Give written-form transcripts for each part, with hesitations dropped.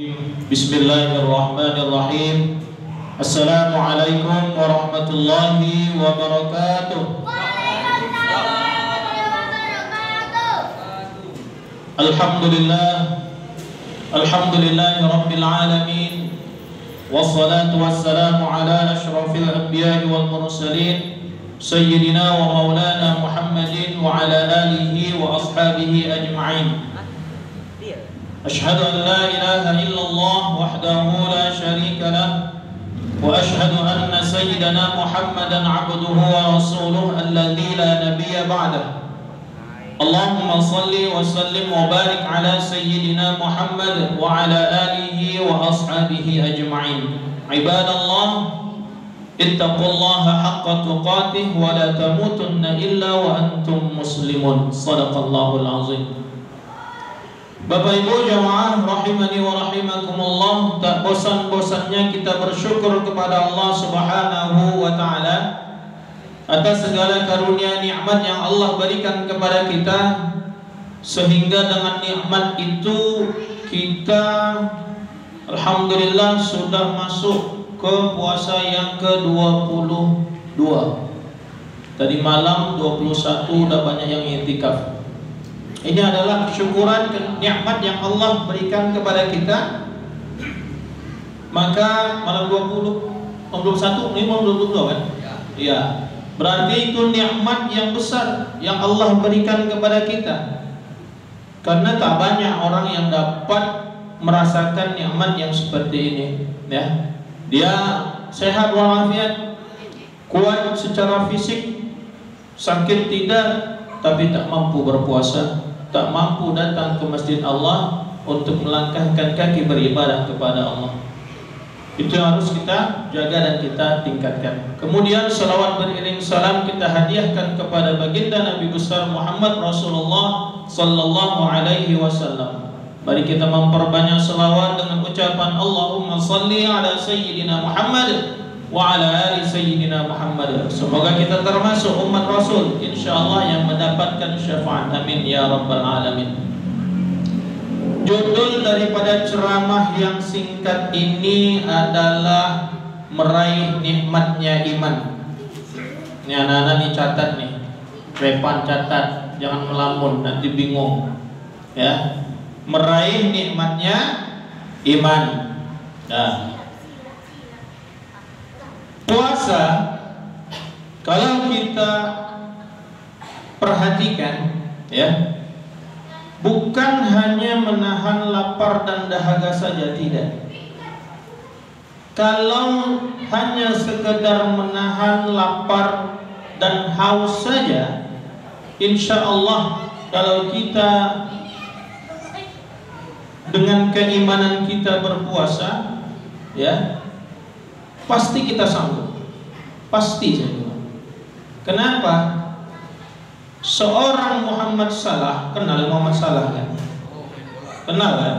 Bismillahirrahmanirrahim. Assalamualaikum warahmatullahi wabarakatuh. Alhamdulillah, alhamdulillahi rabbil alamin. Wassalatu wassalamu ala ashrafil anbiya'i wal mursalin, sayyidina wa maulana Muhammadin wa ala alihi wa ashabihi ajma'in. Ashhadu an la ilaha illallah wahdahu la syarika lah, wa ashhadu anna sayyidana Muhammadan abduhu wa rasuluh alladzi la nabiyya ba'dah. Allahumma salli wa sallim wa barik ala sayyidina Muhammad wa ala alihi wa ashabihi ajma'in. Ibadallah, ittaqullaha haqqa tuqatih wa la tamutunna illa wa antum muslimun. Shadaqallahul azim. Bapak Ibu jamaah rahimani wa rahimakumullah, tak bosan-bosannya kita bersyukur kepada Allah Subhanahu wa taala atas segala karunia nikmat yang Allah berikan kepada kita, sehingga dengan nikmat itu kita alhamdulillah sudah masuk ke puasa yang ke-22. Tadi malam 21 udah banyak yang iktikaf. Ini adalah syukuran nikmat yang Allah berikan kepada kita. Maka malam 21 ini malam 22 kan? Iya. Berarti itu nikmat yang besar yang Allah berikan kepada kita. Karena tak banyak orang yang dapat merasakan nikmat yang seperti ini, ya. Dia sehat walafiat, kuat secara fisik, sakit tidak, tapi tak mampu berpuasa, tak mampu datang ke masjid Allah untuk melangkahkan kaki beribadah kepada Allah. Itu yang harus kita jaga dan kita tingkatkan. Kemudian salawat beriring salam kita hadiahkan kepada baginda Nabi besar Muhammad Rasulullah sallallahu alaihi wasallam. Mari kita memperbanyak salawat dengan ucapan Allahumma salli ala sayyidina Muhammad wa ala ali sayyidina Muhammad. Semoga kita termasuk umat Rasul insyaallah yang mendapatkan syafaat. Amin ya rabbal alamin. Judul daripada ceramah yang singkat ini adalah meraih nikmatnya iman. Ini anak-anak nih catat nih, Repan catat, jangan melamun nanti bingung. Ya, meraih nikmatnya iman. Nah, puasa kalau kita perhatikan, ya, bukan hanya menahan lapar dan dahaga saja, tidak. Kalau hanya sekedar menahan lapar dan haus saja, insya Allah kalau kita dengan keimanan kita berpuasa, ya, pasti kita sanggup. Pasti saya bilang. Kenapa? Seorang Muhammad Salah, kenal Muhammad Salah kan? Kenal kan?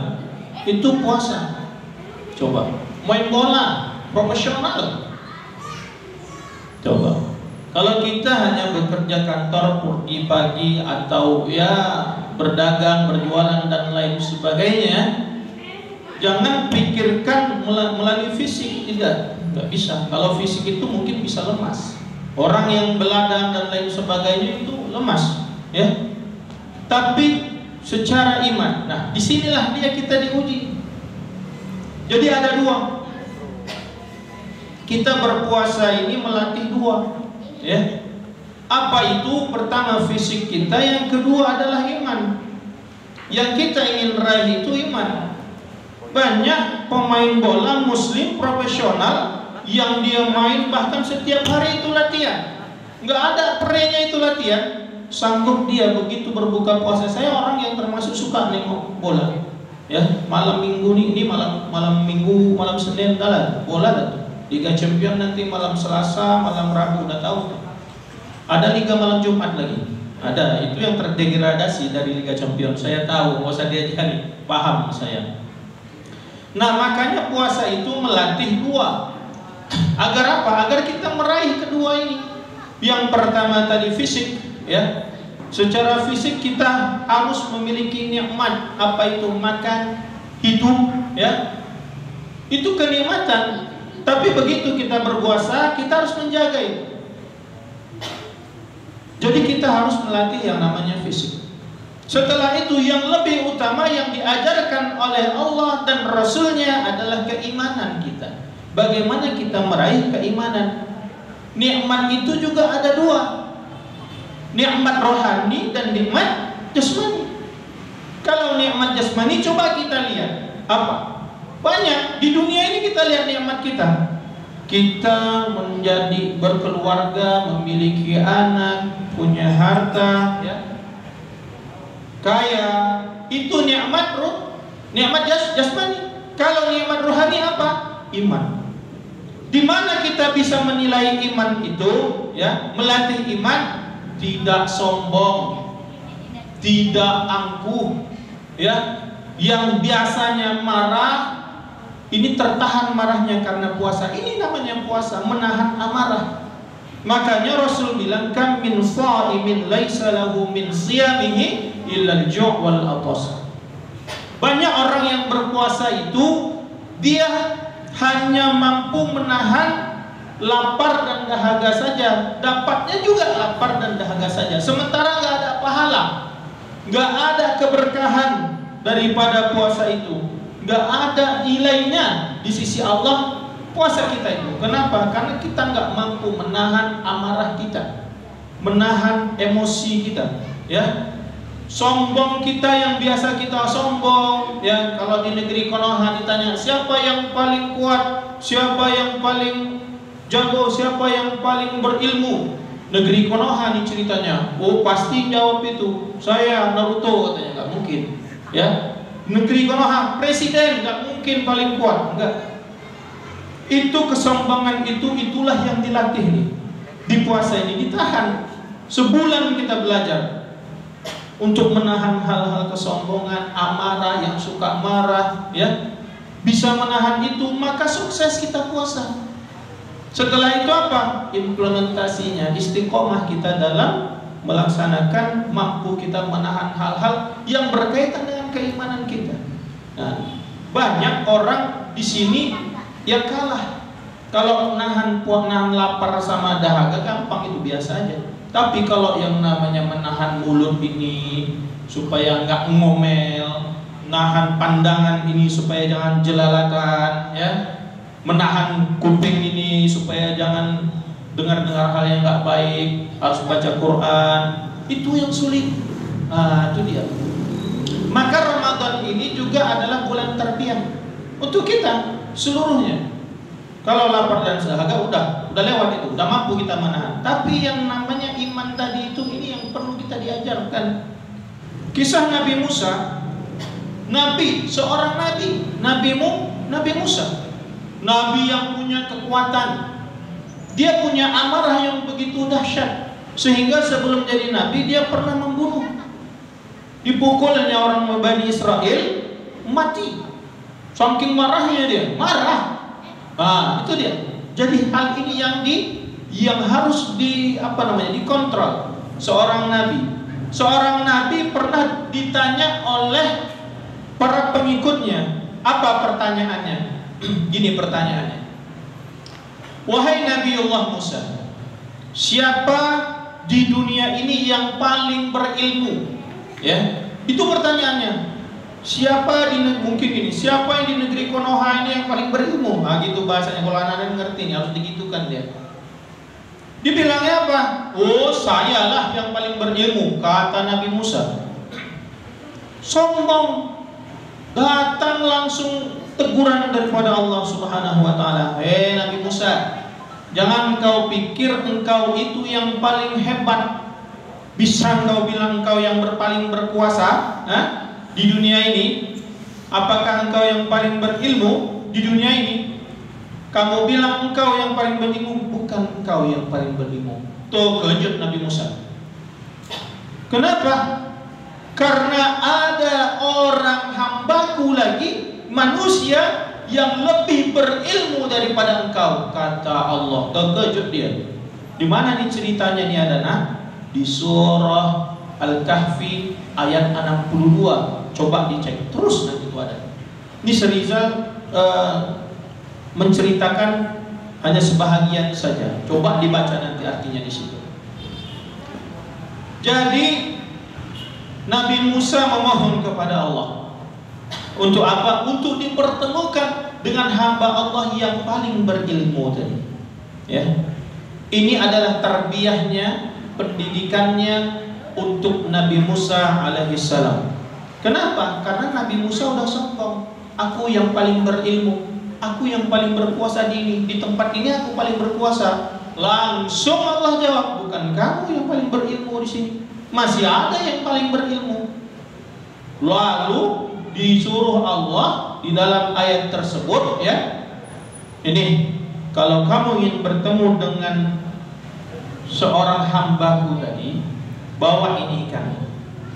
Itu puasa. Coba main bola profesional. Coba kalau kita hanya bekerja kantor pergi pagi atau ya berdagang, berjualan dan lain sebagainya, jangan pikirkan melalui fisik, tidak bisa. Kalau fisik itu mungkin bisa lemas. Orang yang beladang dan lain sebagainya itu lemas, ya. Tapi secara iman, nah disinilah dia kita diuji. Jadi ada dua. Kita berpuasa ini melatih dua, ya. Apa itu? Pertama fisik kita, yang kedua adalah iman. Yang kita ingin raih itu iman. Banyak pemain bola muslim profesional yang dia main bahkan setiap hari itu latihan, nggak ada perenya itu latihan, sanggup dia begitu berbuka puasa. Saya orang yang termasuk suka nengok bola, ya. Malam minggu ini malam minggu, malam Senin dalam bola dah tuh. Liga Champion nanti malam Selasa, malam Rabu, udah tahu. Ada Liga malam Jumat lagi, ada. Itu yang terdegradasi dari Liga Champion. Saya tahu, nggak usah diajari, paham saya. Nah makanya puasa itu melatih dua. Agar apa? Agar kita meraih kedua ini. Yang pertama tadi fisik, ya. Secara fisik kita harus memiliki nikmat. Apa itu? Makan, hidup, ya. kelihatan. Tapi begitu kita berpuasa, kita harus menjaga itu. Jadi kita harus melatih yang namanya fisik. Setelah itu yang lebih utama yang diajarkan oleh Allah dan Rasulnya adalah keimanan kita. Bagaimana kita meraih keimanan? Nikmat itu juga ada dua, nikmat rohani dan nikmat jasmani. Kalau nikmat jasmani coba kita lihat apa? Banyak di dunia ini kita lihat nikmat kita. Kita menjadi berkeluarga, memiliki anak, punya harta, ya, kaya. Itu nikmat nikmat jasmani. Kalau nikmat rohani apa? Iman. Di mana kita bisa menilai iman itu? Ya, melatih iman, tidak sombong, tidak angkuh, ya. Yang biasanya marah, ini tertahan marahnya karena puasa. Ini namanya puasa, menahan amarah. Makanya Rasul bilang, kam min sha'imin laisa lahu min siyamihi illa al-ju' wal atas. Banyak orang yang berpuasa itu dia hanya mampu menahan lapar dan dahaga saja, dapatnya juga lapar dan dahaga saja. Sementara nggak ada pahala, nggak ada keberkahan daripada puasa itu. Nggak ada nilainya di sisi Allah puasa kita itu. Kenapa? Karena kita nggak mampu menahan amarah kita, menahan emosi kita, ya. Sombong kita yang biasa kita sombong, ya. Kalau di negeri Konoha ditanya siapa yang paling kuat, siapa yang paling jago, siapa yang paling berilmu, negeri Konoha nih ceritanya. Oh pasti jawab itu, saya Naruto katanya. Nggak mungkin, ya. Negeri Konoha, presiden nggak mungkin paling kuat, enggak. Itu kesombongan itulah yang dilatih nih. Di puasa ini ditahan. Sebulan kita belajar untuk menahan hal-hal kesombongan, amarah, yang suka marah, ya. Bisa menahan itu, maka sukses kita puasa. Setelah itu apa? Implementasinya, istiqomah kita dalam melaksanakan, mampu kita menahan hal-hal yang berkaitan dengan keimanan kita. Nah, banyak orang di sini yang kalah. Kalau nahan lapar sama dahaga gampang, itu biasa aja. Tapi kalau yang namanya menahan mulut ini supaya nggak ngomel, nahan pandangan ini supaya jangan jelalatan, ya, menahan kuping ini supaya jangan dengar-dengar hal yang nggak baik, harus baca Quran, itu yang sulit. Nah, itu dia. Maka Ramadan ini juga adalah bulan tarbiyah untuk kita seluruhnya. Kalau lapar dan dahaga udah lewat itu, udah mampu kita menahan. Tapi yang namanya iman tadi itu, ini yang perlu kita diajarkan. Kisah Nabi Musa, seorang Nabi Musa, Nabi yang punya kekuatan. Dia punya amarah yang begitu dahsyat, sehingga sebelum jadi nabi dia pernah membunuh. Dipukulnya orang Bani Israel, mati. Saking marahnya dia, marah. Nah, itu dia. Jadi hal ini yang harus dikontrol. Seorang nabi pernah ditanya oleh para pengikutnya. Apa pertanyaannya? Gini pertanyaannya. Wahai Nabiullah Musa, siapa di dunia ini yang paling berilmu? Ya, itu pertanyaannya. Siapa siapa yang di negeri Konoha ini yang paling berilmu? Nah, gitu bahasanya. Kalau anak-anak ngerti nih, harus digitukan dia. Dibilangnya apa? Oh, sayalah yang paling berilmu, kata Nabi Musa. Sombong. Datang langsung teguran daripada Allah Subhanahu wa taala. Hei Nabi Musa, jangan engkau pikir engkau itu yang paling hebat. Bisa engkau bilang engkau yang paling berkuasa, di dunia ini? Apakah engkau yang paling berilmu di dunia ini? Kamu bilang engkau yang paling berilmu, bukan engkau yang paling berilmu. Tuh kejut Nabi Musa. Kenapa? Karena ada orang hambaku lagi, manusia yang lebih berilmu daripada engkau, kata Allah. Terkejut dia. Di mana nih ceritanya nih ada? Di surah Al-Kahfi ayat 62. Coba dicek terus, nanti itu ada. Ini Serizal menceritakan hanya sebahagian saja. Coba dibaca nanti artinya di situ. Jadi Nabi Musa memohon kepada Allah. Untuk apa? Untuk dipertemukan dengan hamba Allah yang paling berilmu tadi. Ya. Ini adalah tarbiyahnya, pendidikannya untuk Nabi Musa alaihissalam. Kenapa? Karena Nabi Musa udah sombong. Aku yang paling berilmu, aku yang paling berkuasa di tempat ini aku paling berkuasa. Langsung Allah jawab, bukan kamu yang paling berilmu di sini. Masih ada yang paling berilmu. Lalu disuruh Allah di dalam ayat tersebut, ya. Ini, kalau kamu ingin bertemu dengan seorang hambaku tadi, bawa ini ikan.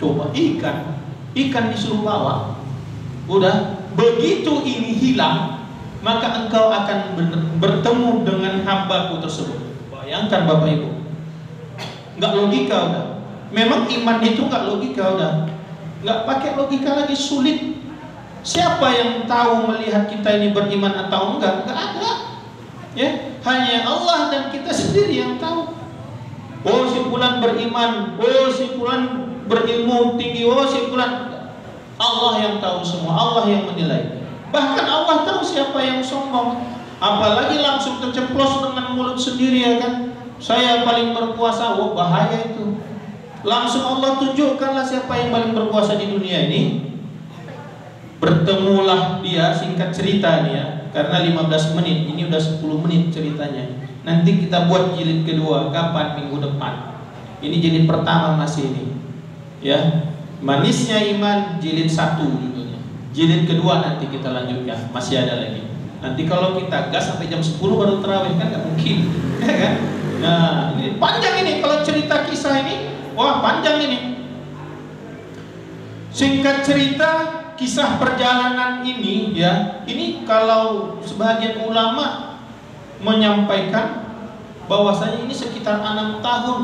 Coba ikan disuruh bawa. Udah, begitu ini hilang, maka engkau akan bertemu dengan hambaku tersebut. Bayangkan Bapak Ibu, nggak logika udah. Memang iman itu nggak logika udah, nggak pakai logika lagi, sulit. Siapa yang tahu melihat kita ini beriman atau enggak? Nggak ada. Ya, hanya Allah dan kita sendiri yang tahu. Oh, si fulan beriman, oh si fulan berilmu tinggi, oh si fulan. Allah yang tahu semua, Allah yang menilai. Bahkan Allah tahu siapa yang sombong. Apalagi langsung terceplos dengan mulut sendiri, ya kan? Saya paling berkuasa. Oh, bahaya itu. Langsung Allah tunjukkanlah siapa yang paling berkuasa di dunia ini. Bertemulah dia, singkat cerita nih ya, karena 15 menit, ini udah 10 menit ceritanya. Nanti kita buat jilid kedua, kapan? Minggu depan. Ini jilid pertama masih ini, ya. Manisnya iman, jilid 1 judulnya. Jilid kedua nanti kita lanjutkan, masih ada lagi. Nanti kalau kita gas sampai jam 10 baru terawih, kan nggak mungkin, ya kan? Nah, ini panjang ini kalau cerita kisah ini, wah panjang ini. Singkat cerita, kisah perjalanan ini, ya, ini kalau sebagian ulama menyampaikan bahwasanya ini sekitar 6 tahun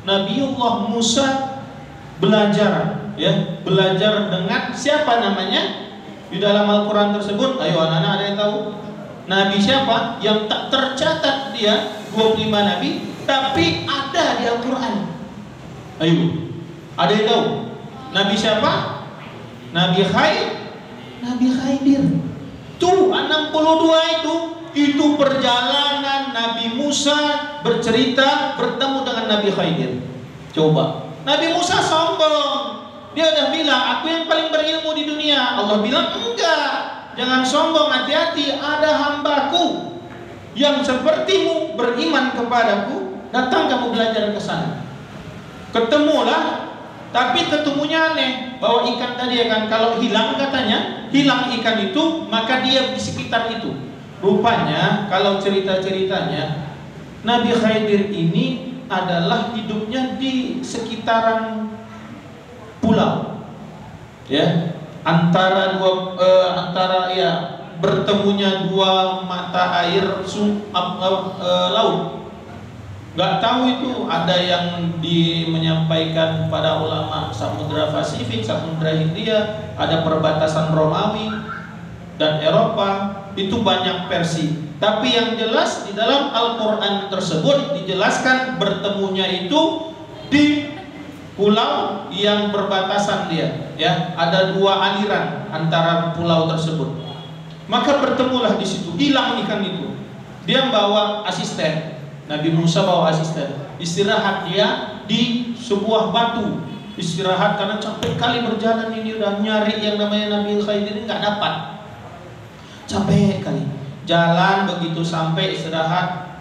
Nabiullah Musa belajar, ya, belajar dengan siapa namanya di dalam Al-Quran tersebut. Ayo anak-anak, ada yang tahu Nabi siapa yang tak tercatat dia 25 Nabi tapi ada di Al-Quran? Ayo, ada yang tahu Nabi siapa? Nabi Khidir. Tuh 62 itu perjalanan Nabi Musa bercerita bertemu dengan Nabi Khidir. Coba, Nabi Musa sombong. Dia udah bilang, aku yang paling berilmu di dunia. Allah bilang, enggak, jangan sombong, hati-hati, ada hambaku yang sepertimu beriman kepadaku. Datang kamu belajar ke sana. Ketemulah. Tapi ketemunya aneh, bawa ikan tadi, ya kan? Kalau hilang katanya, hilang ikan itu, maka dia di sekitar itu. Rupanya kalau cerita-ceritanya Nabi Khidir ini adalah hidupnya di sekitaran pulau, ya, antara ya bertemunya dua mata air laut. Gak tahu itu, ada yang menyampaikan pada ulama Samudra Pasifik, Samudra Hindia, ada perbatasan Romawi dan Eropa, itu banyak versi. Tapi yang jelas di dalam Al-Quran tersebut dijelaskan bertemunya itu di pulau yang berbatasan dia, ya, ada dua aliran antara pulau tersebut. Maka bertemulah di situ, hilang ikan itu. Dia bawa asisten. Nabi Musa bawa asisten, istirahat dia di sebuah batu, istirahat karena capek kali berjalan ini, udah nyari yang namanya Nabi Khidir ini nggak dapat, capek kali jalan. Begitu sampai istirahat,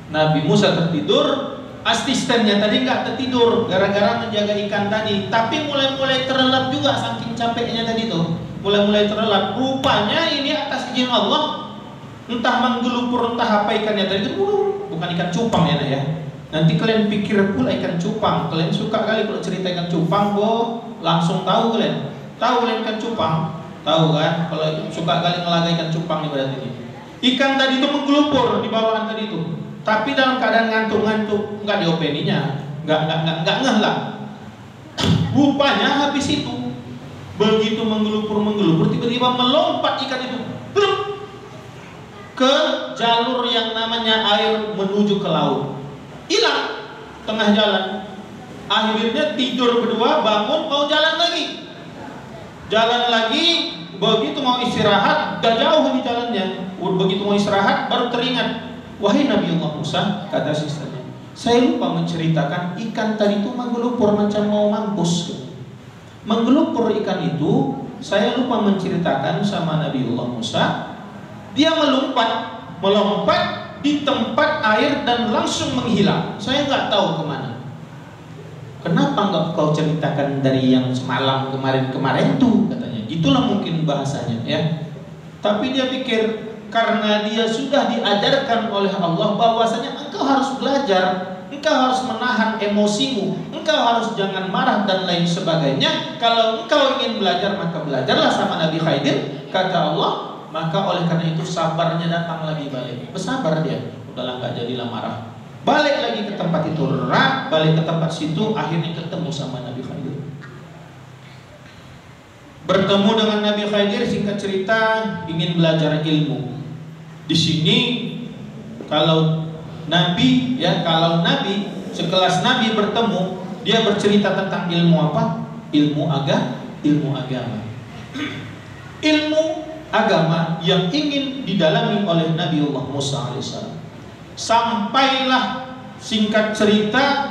Nabi Musa tertidur, asistennya tadi nggak tertidur gara-gara menjaga ikan tadi, tapi mulai terlelap juga saking capeknya tadi tuh, mulai terlelap. Rupanya ini atas izin Allah, entah menggelupur entah apa ikannya tadi itu, bukan ikan cupang ya, ya. Nanti kalian pikir pula ikan cupang. Kalian suka kali kalau cerita ikan cupang, langsung tahu kalian. Tahu kalian ikan cupang? Tahu kan? Kalau suka kali ngelaga ikan cupang nih berarti ini. Ikan tadi itu menggelupur di bawahan tadi itu. Tapi dalam keadaan ngantuk-ngantuk, enggak diopeninya, enggak ngeh lah. Rupanya habis itu, begitu menggelupur, tiba-tiba melompat ikan itu. ke jalur yang namanya air menuju ke laut. Hilang tengah jalan. Akhirnya tidur berdua, bangun mau jalan lagi. Jalan lagi, begitu mau istirahat, gak jauh di jalannya. Begitu mau istirahat, baru teringat, wahai Nabi Allah Musa, kata sisternya, saya lupa menceritakan ikan tadi itu menggelupur macam mau mampus. Menggelupur ikan itu, saya lupa menceritakan sama Nabi Allah Musa. Dia melompat di tempat air dan langsung menghilang. Saya nggak tahu kemana. Kenapa nggak kau ceritakan dari yang semalam kemarin tuh, katanya. Itulah mungkin bahasanya, ya. Tapi dia pikir karena dia sudah diajarkan oleh Allah bahwasanya engkau harus belajar, engkau harus menahan emosimu, engkau harus jangan marah dan lain sebagainya. Kalau engkau ingin belajar, maka belajarlah sama Nabi Khidir, kata Allah. Maka oleh karena itu sabarnya datang lagi balik. Bersabar dia, udahlah nggak jadilah marah. Balik lagi ke tempat itu, balik ke tempat situ, akhirnya ketemu sama Nabi Khidir. Bertemu dengan Nabi Khidir, singkat cerita, ingin belajar ilmu. Di sini kalau Nabi, ya, kalau Nabi sekelas Nabi bertemu, dia bercerita tentang ilmu apa? Ilmu agama. Ilmu agama yang ingin didalami oleh Nabi Allah Musa alaihissalam. Sampailah singkat cerita,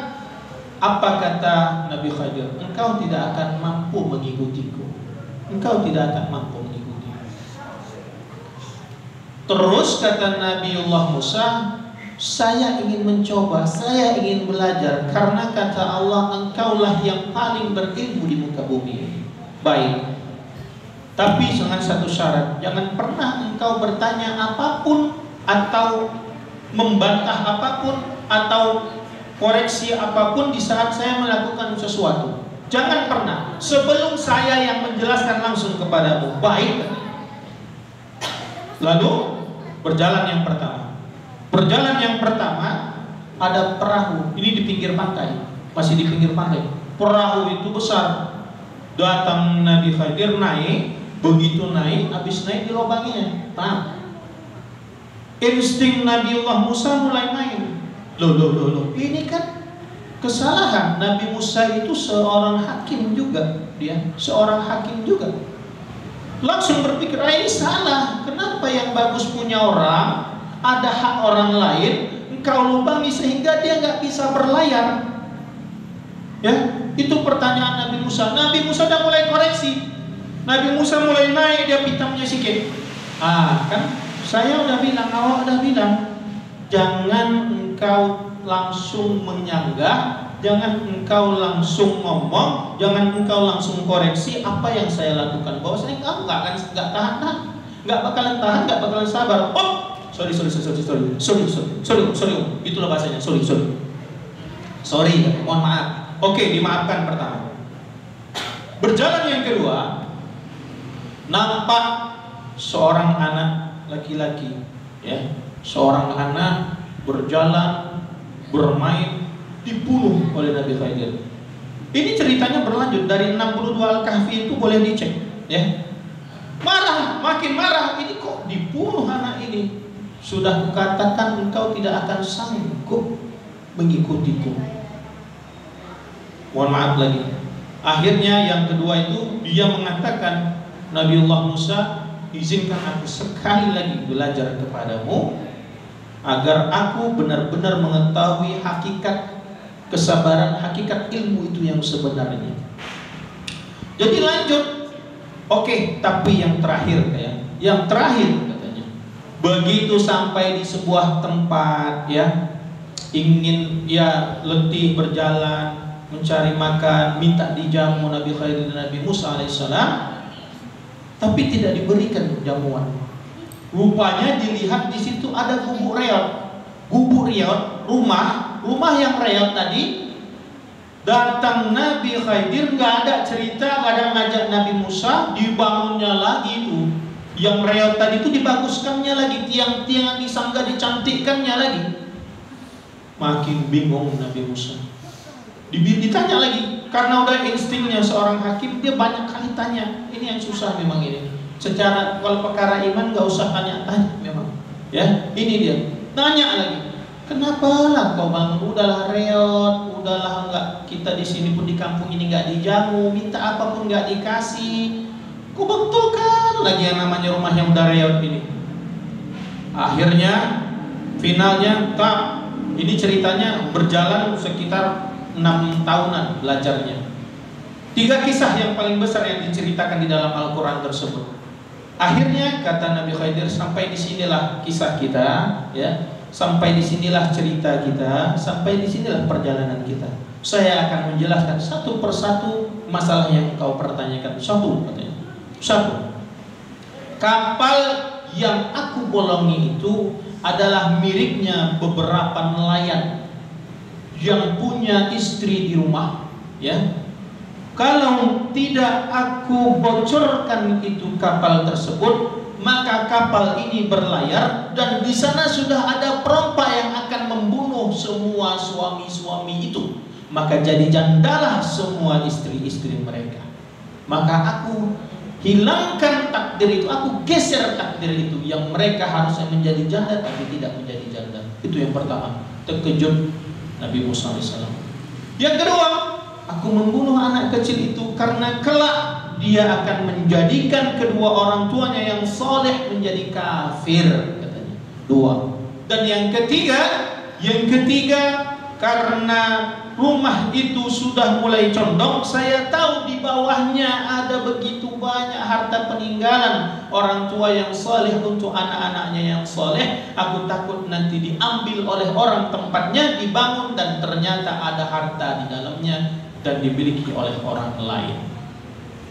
apa kata Nabi Khidir? Engkau tidak akan mampu mengikutiku. Engkau tidak akan mampu mengikutiku. Terus kata Nabi Allah Musa, saya ingin mencoba, saya ingin belajar, karena kata Allah, engkaulah yang paling berilmu di muka bumi. Baik, tapi dengan satu syarat, jangan pernah engkau bertanya apapun atau membantah apapun atau koreksi apapun di saat saya melakukan sesuatu. Jangan pernah sebelum saya yang menjelaskan langsung kepadamu. Baik. Lalu berjalan yang pertama. Perjalanan yang pertama ada perahu. Ini di pinggir pantai, masih di pinggir pantai. Perahu itu besar. Datang Nabi Khidir naik, begitu naik, habis naik di lubangnya. Paham? Insting Nabi Allah Musa mulai main. Loh, ini kan kesalahan. Nabi Musa itu seorang hakim juga, dia seorang hakim juga. Langsung berpikir, ini salah. Kenapa yang bagus punya orang, ada hak orang lain, engkau lubangi sehingga dia nggak bisa berlayar? Ya, itu pertanyaan Nabi Musa. Nabi Musa udah mulai koreksi. Nabi Musa mulai naik, dia pitamnya sikit. Kan saya udah bilang, awak udah bilang, jangan engkau langsung menyanggah, jangan engkau langsung ngomong, jangan engkau langsung koreksi apa yang saya lakukan. Bahwasanya engkau nggak tahan, nggak bakalan tahan, nggak bakalan sabar. Oh, sorry, itulah bahasanya. Sorry, mohon maaf. Oke, dimaafkan pertama. Berjalan yang kedua, nampak seorang anak laki-laki, ya, seorang anak berjalan, bermain, dibunuh oleh Nabi Khidir. Ini ceritanya berlanjut dari 62 Al-Kahfi itu, boleh dicek, ya. Marah, makin marah, ini kok dibunuh anak ini? Sudah kukatakan engkau tidak akan sanggup mengikutiku. Mohon maaf lagi. Akhirnya yang kedua itu dia mengatakan, Nabi Allah Musa, izinkan aku sekali lagi belajar kepadamu agar aku benar-benar mengetahui hakikat kesabaran, hakikat ilmu itu yang sebenarnya. Jadi lanjut. Oke, tapi yang terakhir, ya. Yang terakhir katanya, begitu sampai di sebuah tempat, ya, ingin, ya, letih berjalan, mencari makan, minta dijamu Nabi Khidir dan Nabi Musa alaihissalam, tapi tidak diberikan jamuan. Rupanya dilihat di situ ada gubuk reot, rumah yang reot tadi. Datang Nabi Khidir, nggak ada cerita, nggak ada ngajak Nabi Musa, dibangunnya lagi itu. Yang reot tadi itu dibaguskannya lagi, tiang-tiang disangga dicantikkannya lagi. Makin bingung Nabi Musa. Ditanya lagi, karena udah instingnya seorang hakim, dia banyak kali tanya. Ini yang susah memang ini. Secara kalau perkara iman nggak usah tanya memang. Ya, ini dia. Tanya lagi, kenapa lah kau bangun? Udahlah reot, udahlah enggak, kita di sini pun di kampung ini enggak dijamu, minta apapun enggak dikasih. Kau betulkan lagi yang namanya rumah yang udah reot ini. Akhirnya, finalnya, ini ceritanya berjalan sekitar 6 tahunan belajarnya. 3 kisah yang paling besar yang diceritakan di dalam Al-Quran tersebut. Akhirnya kata Nabi Khidir, sampai disinilah kisah kita, ya, sampai disinilah cerita kita, sampai disinilah perjalanan kita. Saya akan menjelaskan satu persatu masalah yang kau pertanyakan. Satu, katanya. Satu, kapal yang aku bolongi itu adalah miliknya beberapa nelayan yang punya istri di rumah, ya. Kalau tidak aku bocorkan itu kapal tersebut, maka kapal ini berlayar dan di sana sudah ada perompak yang akan membunuh semua suami-suami itu. Maka jadi jandalah semua istri-istri mereka. Maka aku hilangkan takdir itu, aku geser takdir itu, yang mereka harusnya menjadi janda tapi tidak menjadi janda. Itu yang pertama. Terkejut Nabi Musa AS. Yang kedua, aku membunuh anak kecil itu karena kelak dia akan menjadikan kedua orang tuanya yang soleh menjadi kafir, katanya. 2. Dan yang ketiga, karena rumah itu sudah mulai condong, saya tahu di bawahnya ada begitu banyak harta peninggalan orang tua yang soleh untuk anak-anaknya yang soleh. Aku takut nanti diambil oleh orang tempatnya, dibangun dan ternyata ada harta di dalamnya dan dimiliki oleh orang lain.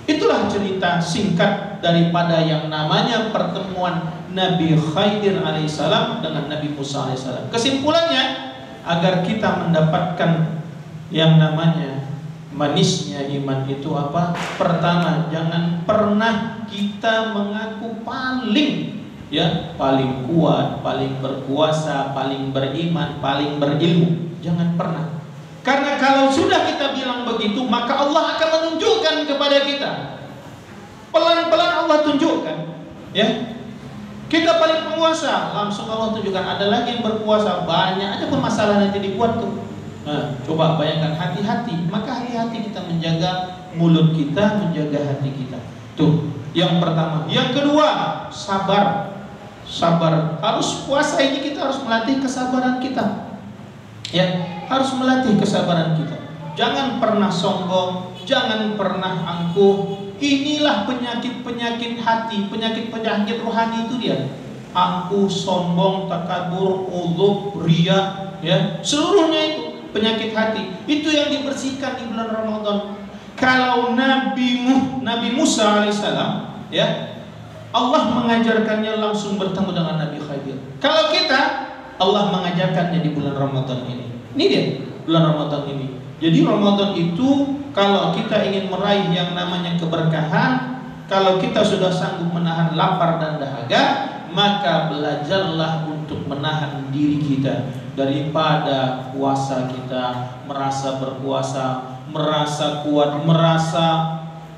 Itulah cerita singkat daripada yang namanya pertemuan Nabi Khidir alaihissalam dengan Nabi Musa alaihissalam. Kesimpulannya, agar kita mendapatkan yang namanya manisnya iman itu apa? Pertama, jangan pernah kita mengaku paling kuat, paling berkuasa, paling beriman, paling berilmu. Jangan pernah. Karena kalau sudah kita bilang begitu, maka Allah akan menunjukkan kepada kita. Pelan-pelan Allah tunjukkan, ya. Kita paling penguasa, langsung Allah tunjukkan. Ada lagi yang berkuasa, banyak aja permasalahan yang dibuat tuh. Nah, coba bayangkan, hati-hati. Maka hati-hati kita menjaga mulut kita, menjaga hati kita. Tuh, yang pertama. Yang kedua, sabar. Sabar. Harus puasa ini kita harus melatih kesabaran kita. Ya, harus melatih kesabaran kita. Jangan pernah sombong, jangan pernah angkuh. Inilah penyakit-penyakit hati, penyakit-penyakit rohani itu dia. Angkuh, sombong, takabur, ujub, riya, ya. Seluruhnya itu penyakit hati. Itu yang dibersihkan di bulan Ramadan. Kalau Nabi Musa alaihissalam, ya, Allah mengajarkannya langsung bertemu dengan Nabi Khidir. Kalau kita, Allah mengajarkannya di bulan Ramadan ini. Ini dia, bulan Ramadan ini. Jadi Ramadan itu kalau kita ingin meraih yang namanya keberkahan, kalau kita sudah sanggup menahan lapar dan dahaga, maka belajarlah untuk menahan diri kita daripada puasa kita, merasa berkuasa, merasa kuat, merasa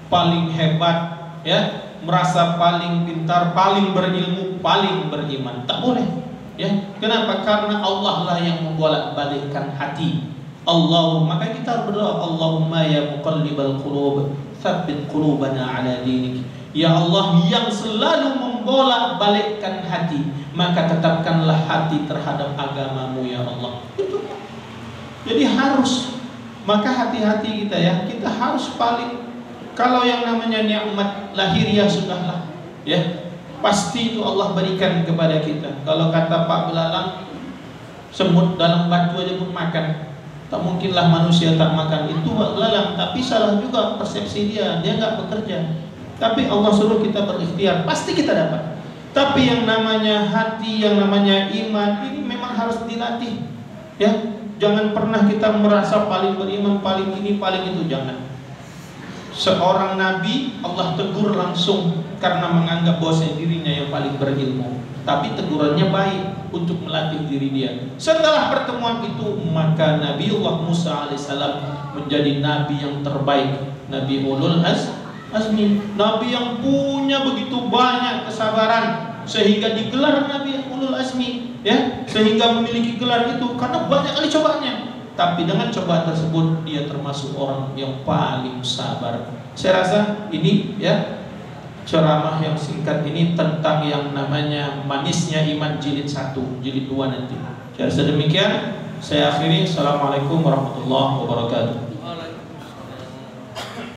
paling hebat, ya, merasa paling pintar, paling berilmu, paling beriman. Tak boleh. Ya, kenapa? Karena Allah lah yang membolak-balikkan hati. Maka kita berdoa, Allahumma ya muqallibal qulub, tsabbit qulubana ala dinik. Ya Allah yang selalu membolak-balikkan hati, maka tetapkanlah hati terhadap agamamu ya Allah. Itu. Jadi harus, maka hati-hati kita ya, kita harus paling, kalau yang namanya nikmat lahiriah sudahlah, ya. Pasti itu Allah berikan kepada kita. Kalau kata Pak Belalang, semut dalam batu aja pun makan. Tak mungkinlah manusia tak makan. Itu Pak Belalang. Tapi salah juga persepsi dia. Dia nggak bekerja. Tapi Allah suruh kita berikhtiar. Pasti kita dapat. Tapi yang namanya hati, yang namanya iman, ini memang harus dilatih. Ya, jangan pernah kita merasa paling beriman, paling ini, paling itu. Jangan. Seorang nabi Allah tegur langsung karena menganggap bahwa dirinya yang paling berilmu. Tapi tegurannya baik untuk melatih diri dia. Setelah pertemuan itu, maka Nabiullah Musa alaihissalam menjadi nabi yang terbaik, Nabi ulul azmi, nabi yang punya begitu banyak kesabaran. sehingga digelar Nabi Ulul Azmi, ya, sehingga memiliki gelar itu karena banyak kali cobaannya. Tapi dengan cobaan tersebut dia termasuk orang yang paling sabar. Saya rasa ini, ya, ceramah yang singkat ini tentang yang namanya manisnya iman jilid 1, jilid 2 nanti. Saya rasa demikian. Saya akhiri. Assalamualaikum warahmatullahi wabarakatuh.